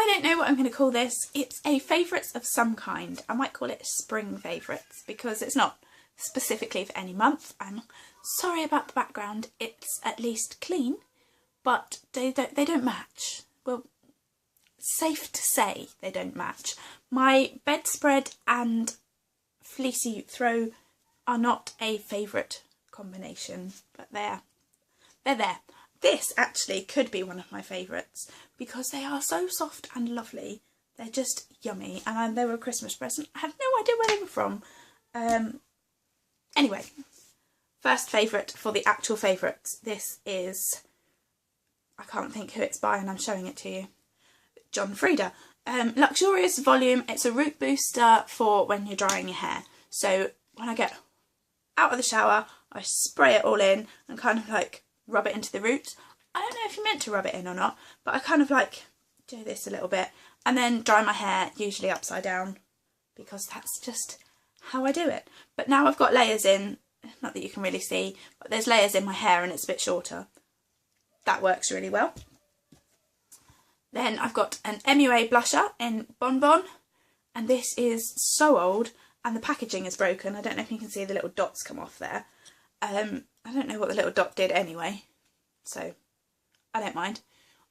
don't know what I'm going to call this. It's a favourites of some kind. I might call it spring favourites because it's not specifically for any month. I'm sorry about the background. It's at least clean, but they don't match. Well, safe to say they don't match. My bedspread and fleecy throw are not a favourite combination, but they're there. This actually could be one of my favourites because they are so soft and lovely. They're just yummy, and they were a Christmas present. I have no idea where they were from. Anyway, first favourite for the actual favourites. This is, I can't think who it's by and I'm showing it to you. John Frieda. Luxurious Volume. It's a root booster for when you're drying your hair. So when I get out of the shower, I spray it all in and kind of like rub it into the roots. I don't know if you're meant to rub it in or not, but I kind of like do this a little bit and then dry my hair, usually upside down, because that's just how I do it. But now I've got layers in, not that you can really see, but there's layers in my hair and it's a bit shorter. That works really well. Then I've got an MUA blusher in Bon Bon, and this is so old and the packaging is broken. I don't know if you can see the little dots come off there. I don't know what the little dot did anyway, so I don't mind.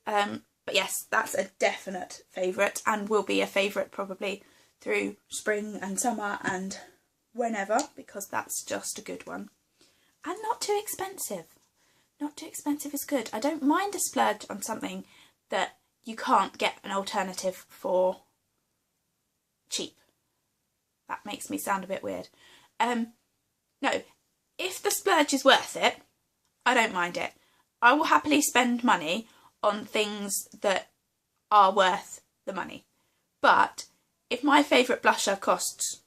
But yes, that's a definite favourite and will be a favourite probably through spring and summer and whenever, because that's just a good one. And not too expensive. Not too expensive is good. I don't mind a splurge on something that you can't get an alternative for cheap. That makes me sound a bit weird. No. If the splurge is worth it, I don't mind it. I will happily spend money on things that are worth the money. But if my favourite blusher costs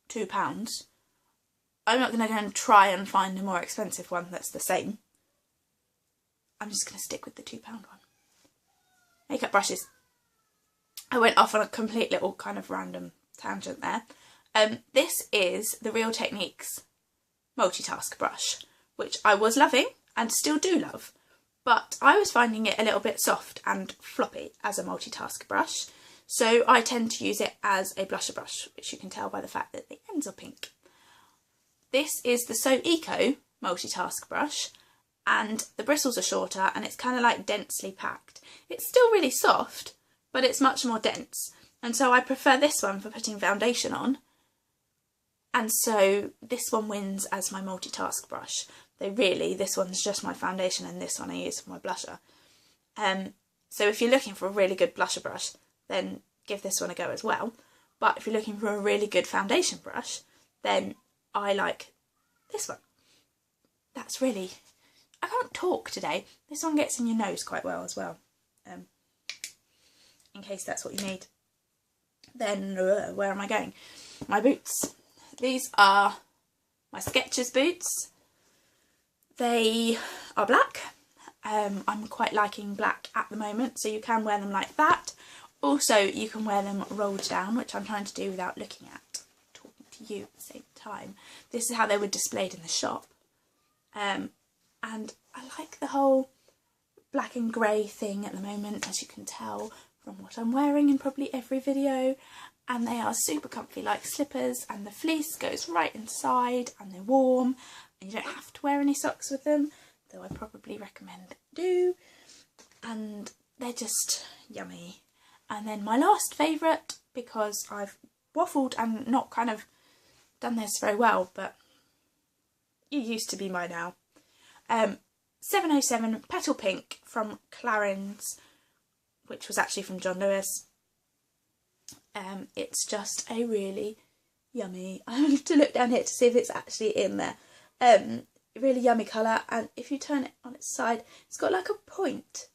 £2, I'm not going to go and try and find a more expensive one that's the same. I'm just going to stick with the £2 one. Makeup brushes. I went off on a complete little kind of random tangent there. This is the Real Techniques multitask brush, which I was loving and still do love, but I was finding it a little bit soft and floppy as a multitask brush, so I tend to use it as a blusher brush, which you can tell by the fact that the ends are pink. This is the So Eco multitask brush, and the bristles are shorter and it's kind of like densely packed. It's still really soft, but it's much more dense, and so I prefer this one for putting foundation on. And so this one wins as my multitask brush. Though really, this one's just my foundation and this one I use for my blusher. So if you're looking for a really good blusher brush, then give this one a go as well. But if you're looking for a really good foundation brush, then I like this one. That's really... I can't talk today. This one gets in your nose quite well as well. In case that's what you need. Then, where am I going? My boots. These are my Skechers boots. They are black. I'm quite liking black at the moment, so you can wear them like that. Also, you can wear them rolled down, which I'm trying to do without looking at, talking to you at the same time. This is how they were displayed in the shop. And I like the whole black and grey thing at the moment, as you can tell from what I'm wearing in probably every video. And they are super comfy like slippers, and the fleece goes right inside and they're warm and you don't have to wear any socks with them, though I probably recommend that you do. And they're just yummy. And then my last favourite, because I've waffled and not kind of done this very well, but you used to be by now. 707 Petal Pink from Clarins, which was actually from John Lewis. It's just a really yummy, I have to look down here to see if it's actually in there, really yummy colour, and if you turn it on its side, it's got like a point,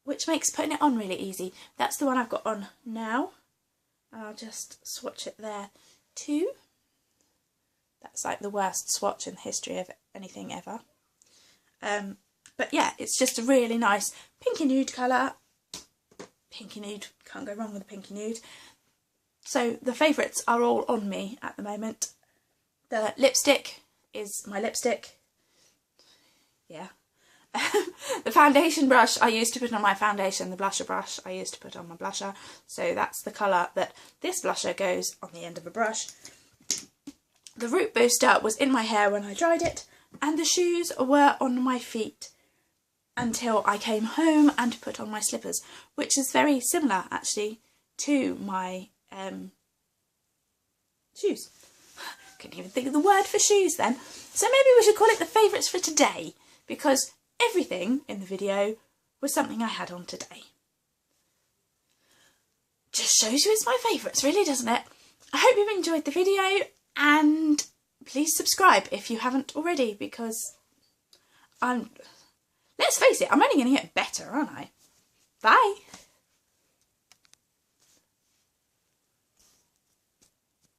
which makes putting it on really easy. That's the one I've got on now. I'll just swatch it there too. That's like the worst swatch in the history of anything ever. But yeah, it's just a really nice pinky nude colour. Pinky nude, can't go wrong with a pinky nude. So the favourites are all on me at the moment. The lipstick is my lipstick. Yeah. The foundation brush I used to put on my foundation, the blusher brush I used to put on my blusher. So that's the colour that this blusher goes on the end of a brush. The Root Booster was in my hair when I dried it, and the shoes were on my feet until I came home and put on my slippers, which is very similar actually to my shoes. Couldn't even think of the word for shoes then. So maybe we should call it the favourites for today, because everything in the video was something I had on today. Just shows you it's my favourites, really, doesn't it? I hope you've enjoyed the video, and please subscribe if you haven't already, because let's face it, I'm only going to get better, aren't I? Bye!